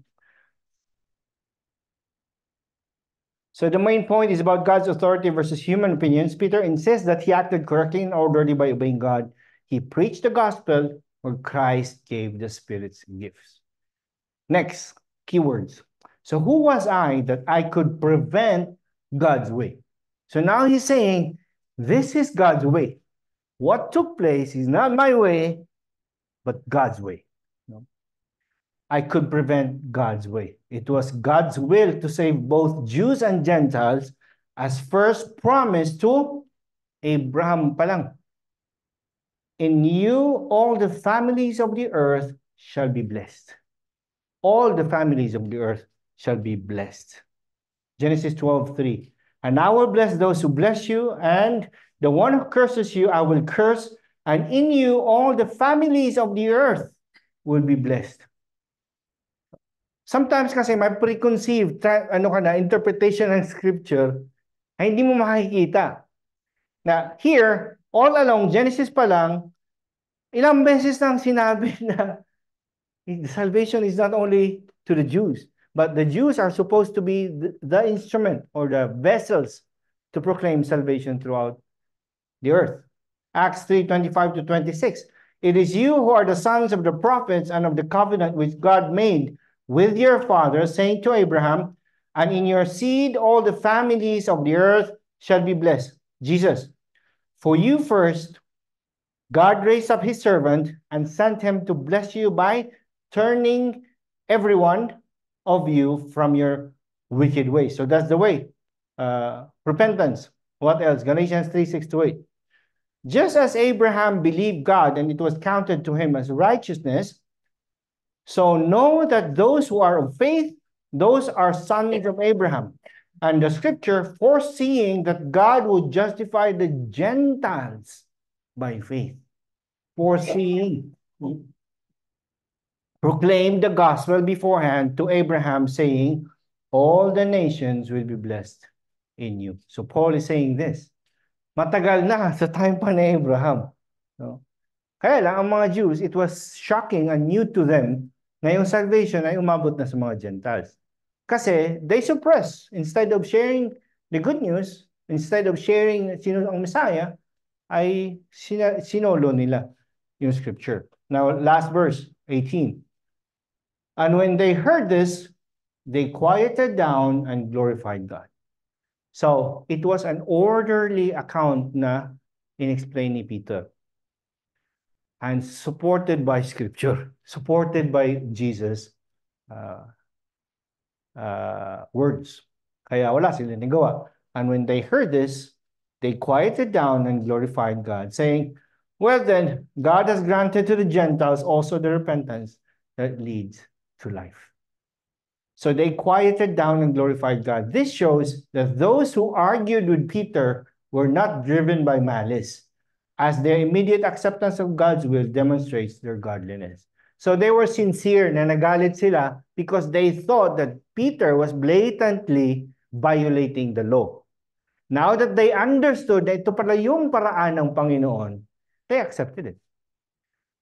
So the main point is about God's authority versus human opinions. Peter insists that he acted correctly and orderly by obeying God. He preached the gospel where Christ gave the Spirit's gifts. Next, keywords. So who was I that I could prevent God's way? So now he's saying, this is God's way. What took place is not my way, but God's way. No? I could prevent God's way. It was God's will to save both Jews and Gentiles as first promised to Abraham pa lang. In you, all the families of the earth shall be blessed. All the families of the earth shall be blessed. Genesis 12:3. And I will bless those who bless you, and the one who curses you, I will curse, and in you all the families of the earth will be blessed. Sometimes kasi may preconceived interpretation ng scripture ay hindi mo makikita. Na here, all along, Genesis pa lang, ilang beses nang sinabi na salvation is not only to the Jews, but the Jews are supposed to be the instrument or the vessels to proclaim salvation throughout the earth. Acts 3:25-26. It is you who are the sons of the prophets and of the covenant which God made with your father, saying to Abraham, and in your seed all the families of the earth shall be blessed. Jesus, for you first, God raised up his servant and sent him to bless you by turning every one of you from your wicked ways. So that's the way. Repentance. What else? Galatians 3:6-8. Just as Abraham believed God and it was counted to him as righteousness, so know that those who are of faith, those are sons of Abraham. And the scripture foreseeing that God would justify the Gentiles by faith. Foreseeing. Proclaimed the gospel beforehand to Abraham, saying, all the nations will be blessed in you. So Paul is saying this. Matagal na sa time pa ni Abraham. No? Kaya lang, ang mga Jews, it was shocking and new to them na yung salvation ay umabot na sa mga Gentiles. Kasi they suppress. Instead of sharing the good news, instead of sharing sino ang Messiah, ay sinolo nila yung scripture. Now, last verse, 18. And when they heard this, they quieted down and glorified God. So, it was an orderly account na in-explain ni Peter. And supported by scripture, supported by Jesus' words. Kaya wala sila nagawa. And when they heard this, they quieted down and glorified God, saying, well then, God has granted to the Gentiles also the repentance that leads to life. So they quieted down and glorified God. This shows that those who argued with Peter were not driven by malice, as their immediate acceptance of God's will demonstrates their godliness. So they were sincere na nagalit sila because they thought that Peter was blatantly violating the law. Now that they understood na ito pala yung paraan ng Panginoon, they accepted it.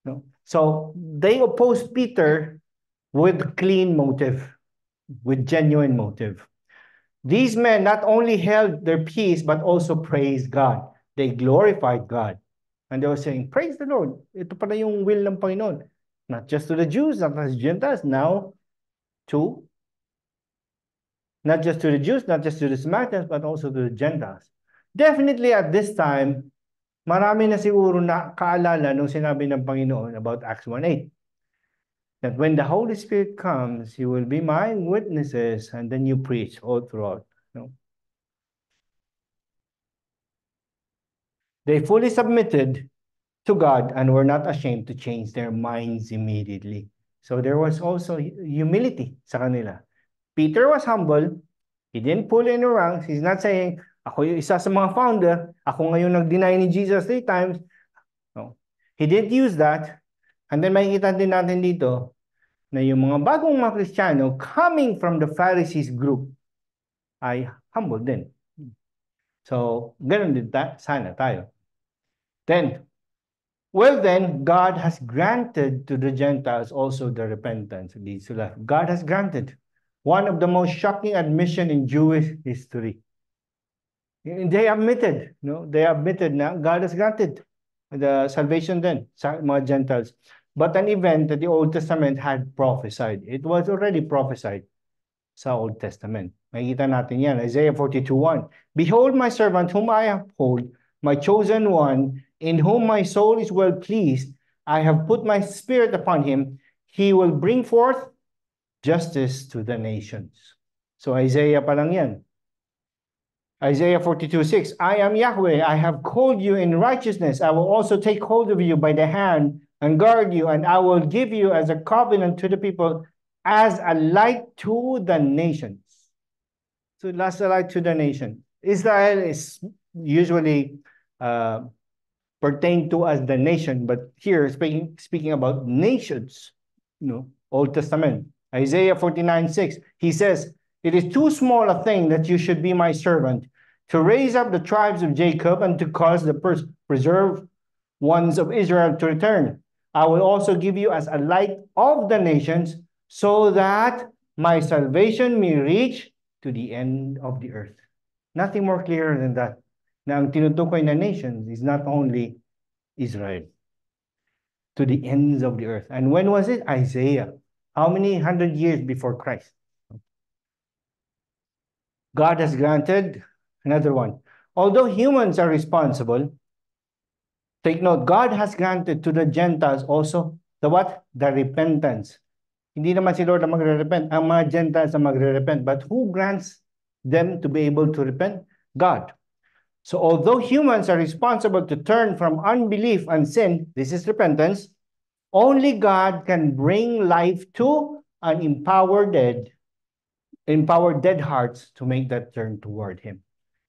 No? So they opposed Peter with clean motive, with genuine motive. These men not only held their peace, but also praised God. They glorified God. And they were saying, praise the Lord. Ito pala yung will ng Panginoon. Not just to the Jews, not just Gentiles, now to, not just to the Jews, not just to the Samaritans, but also to the Gentiles. Definitely at this time, marami na siguro na kaalala nung sinabi ng Panginoon about Acts 1:8. That when the Holy Spirit comes, you will be my witnesses, and then you preach all throughout. No? They fully submitted to God and were not ashamed to change their minds immediately. So there was also humility sa kanila. Peter was humble. He didn't pull any ranks. He's not saying, ako yung isa sa mga founder. Ako ngayon nag-deny ni Jesus 3 times. No. He didn't use that. And then makikita din natin dito na yung mga bagong mga Kristiyano coming from the Pharisees group ay humble din. So, ganun din sana tayo. Then, God has granted to the Gentiles also the repentance. God has granted one of the most shocking admission in Jewish history. They admitted, na God has granted the salvation then sa mga Gentiles. But an event that the Old Testament had prophesied. It was already prophesied sa Old Testament. Makikita natin yan. Isaiah 42:1. Behold my servant whom I uphold, my chosen one, in whom my soul is well pleased. I have put my spirit upon him. He will bring forth justice to the nations. So Isaiah pa lang yan. Isaiah 42:6. I am Yahweh. I have called you in righteousness. I will also take hold of you by the hand and guard you, and I will give you as a covenant to the people, as a light to the nations. So that's a light to the nation. Israel is usually pertained to as the nation, but here speaking about nations, Old Testament. Isaiah 49:6. He says, it is too small a thing that you should be my servant, to raise up the tribes of Jacob and to cause the preserved ones of Israel to return. I will also give you as a light of the nations, so that my salvation may reach to the end of the earth. Nothing more clear than that. Na ang tinutukoy na nations is not only Israel, to the ends of the earth. And when was it? Isaiah. How many 100 years before Christ? God has granted another one. Although humans are responsible, take note, God has granted to the Gentiles also the what? The repentance. Hindi naman si Lord ang magre-repent, ang mga Gentiles ang magre-repent. But who grants them to be able to repent? God. So although humans are responsible to turn from unbelief and sin, this is repentance, only God can bring life to an empowered dead hearts to make that turn toward him.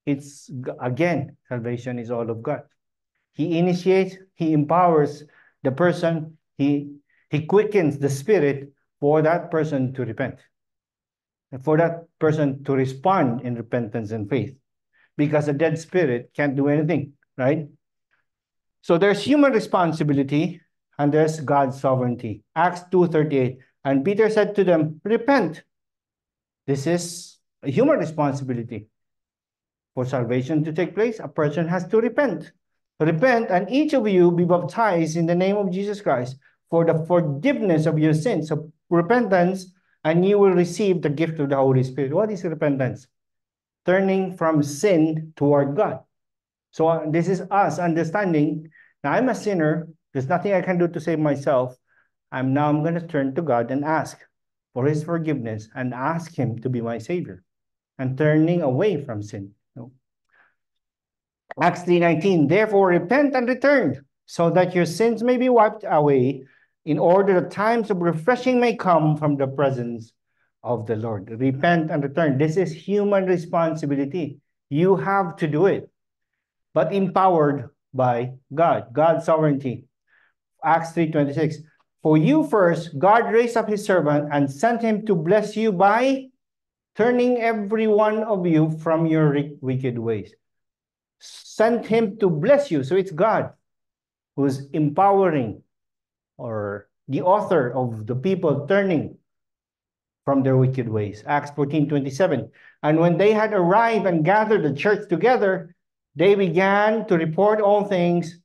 It's, again, salvation is all of God. He initiates, he empowers the person, he quickens the spirit for that person to repent, and for that person to respond in repentance and faith, because a dead spirit can't do anything, right? So there's human responsibility and there's God's sovereignty. Acts 2:38. And Peter said to them, repent. This is a human responsibility. For salvation to take place, a person has to repent. Repent, and each of you be baptized in the name of Jesus Christ for the forgiveness of your sins. So repentance, and you will receive the gift of the Holy Spirit. What is repentance? Turning from sin toward God. So this is us understanding, now I'm a sinner, there's nothing I can do to save myself. I'm going to turn to God and ask for his forgiveness and ask him to be my savior, and turning away from sin. Acts 3:19, therefore repent and return, so that your sins may be wiped away, in order that times of refreshing may come from the presence of the Lord. Repent and return. This is human responsibility. You have to do it, but empowered by God, God's sovereignty. Acts 3:26. For you first, God raised up his servant and sent him to bless you by turning every one of you from your wicked ways. Sent him to bless you. So it's God who's empowering, or the author of the people turning from their wicked ways. Acts 14:27. And when they had arrived and gathered the church together, they began to report all things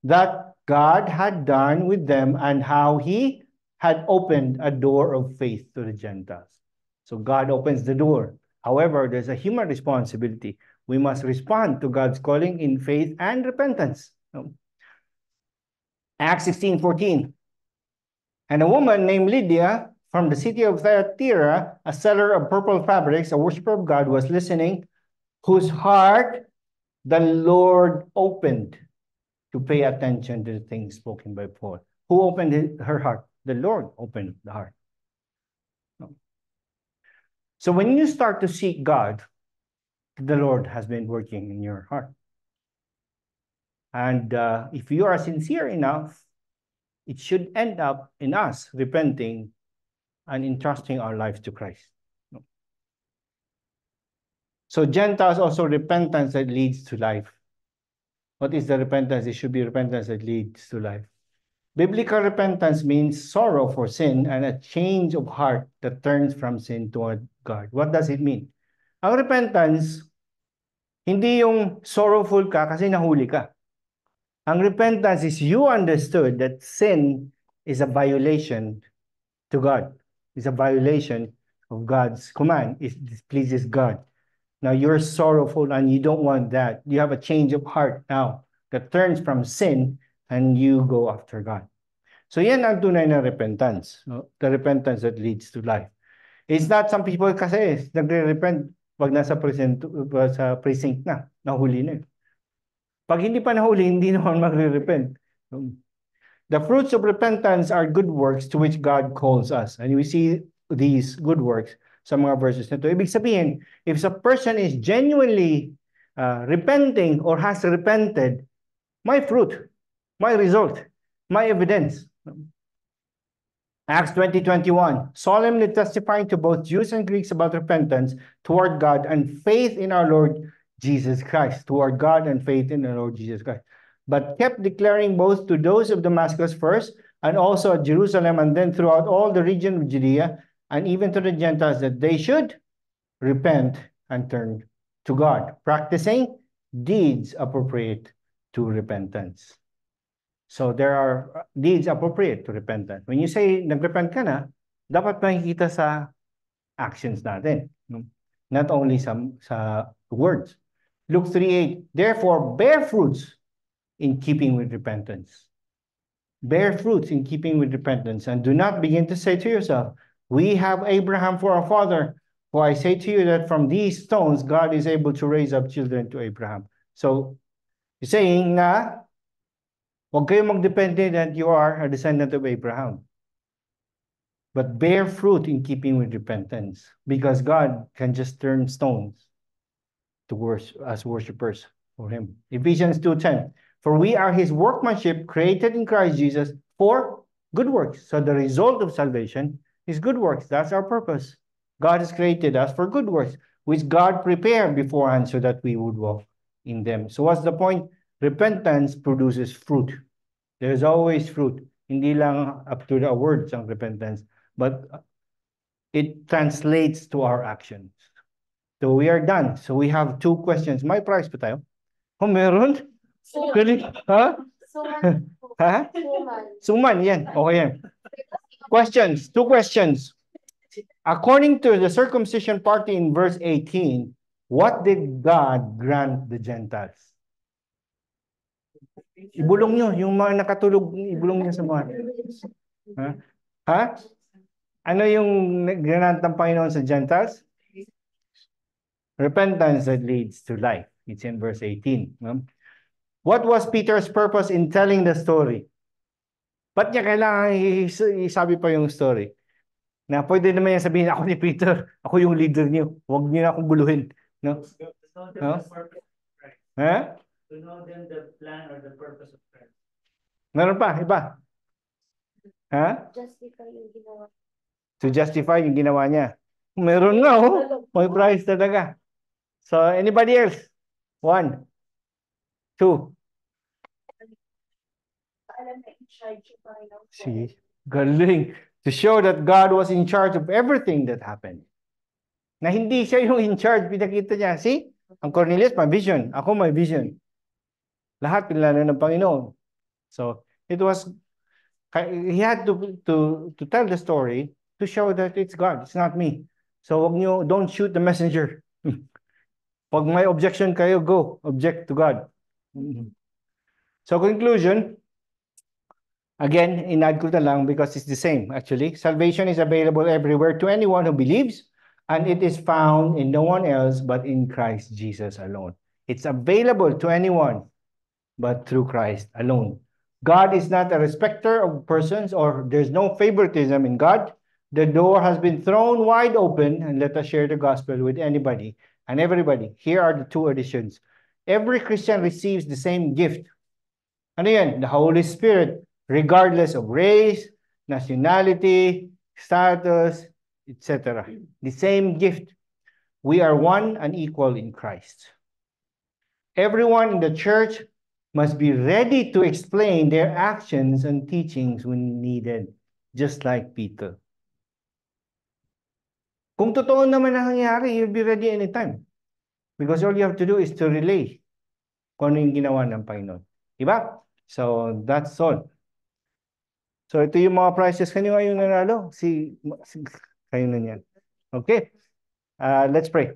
that God had done with them and how he had opened a door of faith to the Gentiles. So God opens the door. However, there's a human responsibility. We must respond to God's calling in faith and repentance. Acts 16:14. And a woman named Lydia from the city of Thyatira, a seller of purple fabrics, a worshiper of God, was listening, whose heart the Lord opened to pay attention to the things spoken by Paul. Who opened her heart? The Lord opened the heart. So when you start to seek God, the Lord has been working in your heart. And if you are sincere enough, it should end up in us repenting and entrusting our lives to Christ. So Gentiles also repentance that leads to life. What is the repentance? It should be repentance that leads to life. Biblical repentance means sorrow for sin and a change of heart that turns from sin toward God. What does it mean? Ang repentance, hindi yung sorrowful ka kasi nahuli ka. Ang repentance is you understood that sin is a violation to God. It's a violation of God's command. It displeases God. Now you're sorrowful and you don't want that. You have a change of heart now that turns from sin and you go after God. So yan ang tunay na repentance. No? The repentance that leads to life. It's not some people kasi nagre-repent pag nasa precinct na, nahuli na. Pag hindi pa nahuli, hindi naman magre-repent. The fruits of repentance are good works to which God calls us. And we see these good works sa mga verses na ito. Ibig sabihin, if a person is genuinely repenting or has repented, my fruit, my result, my evidence. Acts 20:21, solemnly testifying to both Jews and Greeks about repentance toward God and faith in our Lord Jesus Christ, toward God and faith in our Lord Jesus Christ. But kept declaring both to those of Damascus first, and also at Jerusalem, and then throughout all the region of Judea, and even to the Gentiles, that they should repent and turn to God, practicing deeds appropriate to repentance. So there are deeds appropriate to repentance. When you say nagrepent ka na, dapat makikita sa actions natin. Not only sa words. Luke 3:8, therefore bear fruits in keeping with repentance. Bear fruits in keeping with repentance, and do not begin to say to yourself, we have Abraham for our father. For I say to you that from these stones, God is able to raise up children to Abraham. So, you're saying na, huwag kayong magdepende that you are a descendant of Abraham. But bear fruit in keeping with repentance, because God can just turn stones to worship as worshipers for him. Ephesians 2:10, for we are his workmanship created in Christ Jesus for good works. So the result of salvation is good works. That's our purpose. God has created us for good works, which God prepared beforehand so that we would walk in them. So what's the point? Repentance produces fruit. There's always fruit. Hindi lang up to the words ang repentance, but it translates to our actions. So we are done. So we have 2 questions. May prize pa tayo? Oh, meron? Really? Ha? Ha? Suman, yan. Okay yan. Questions. 2 questions. According to the circumcision party in verse 18, what did God grant the Gentiles? Ibulong nyo, yung mga nakatulog, ibulong nyo sa mga. Ha? Ha? Ano yung grant ng Panginoon sa Gentiles? Repentance that leads to life. It's in verse 18. What was Peter's purpose in telling the story? Ba't niya kailangan isabi pa yung story? Na pwede naman yan sabihin, ako ni Peter, ako yung leader niyo. Huwag niyo na akong guluhin. No? No? Ha? To know then the plan or the purpose of Christ. Meron pa, iba. Ha? Justify yung ginawa. To justify yung ginawa niya. Meron nga, oh. May price talaga. So, anybody else? 1, 2. Alam na in-charge yung Panginoon. See, galing. To show that God was in charge of everything that happened. Na hindi siya yung in charge, pinakita niya. See? Ang Cornelius, may vision. Ako may vision. Lahat pinlano ng Panginoon. So, it was, he had to tell the story to show that it's God, it's not me. So, wag niyo, don't shoot the messenger. Pag may objection kayo, go. Object to God. So, conclusion, again, inad ko na lang because it's the same, actually. Salvation is available everywhere to anyone who believes, and it is found in no one else but in Christ Jesus alone. It's available to anyone but through Christ alone. God is not a respecter of persons, or there's no favoritism in God. The door has been thrown wide open, and let us share the gospel with anybody and everybody. Here are the 2 additions. Every Christian receives the same gift. Ano yan? The Holy Spirit, regardless of race, nationality, status, etc. The same gift. We are one and equal in Christ. Everyone in the church must be ready to explain their actions and teachings when needed, just like Peter. Kung totoo naman ang nangyari, you'll be ready anytime. Because all you have to do is to relay kung ano yung ginawa ng Panginoon. Diba? So, that's all. So, ito yung mga prizes. Kanyo nga yung nanalo? Kayo na yan. Okay. Let's pray.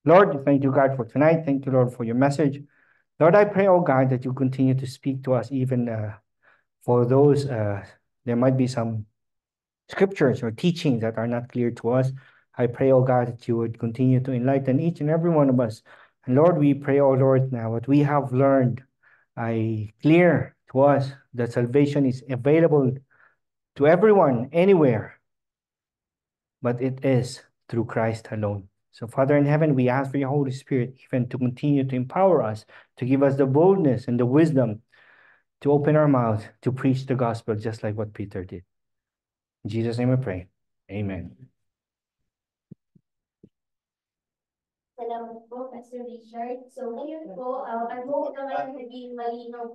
Lord, thank you, God, for tonight. Thank you, Lord, for your message. Lord, I pray, oh God, that you continue to speak to us even for those, there might be some scriptures or teachings that are not clear to us. I pray, oh God, that you would continue to enlighten each and every one of us. And Lord, we pray, oh Lord, now what we have learned, clear to us that salvation is available to everyone, anywhere, but it is through Christ alone. So, Father in heaven, we ask for your Holy Spirit even to continue to empower us, to give us the boldness and the wisdom to open our mouth to preach the gospel just like what Peter did. In Jesus' name we pray. Amen. Salamat po, Pastor Richard. So, ngayon po, I hope naman naging malinaw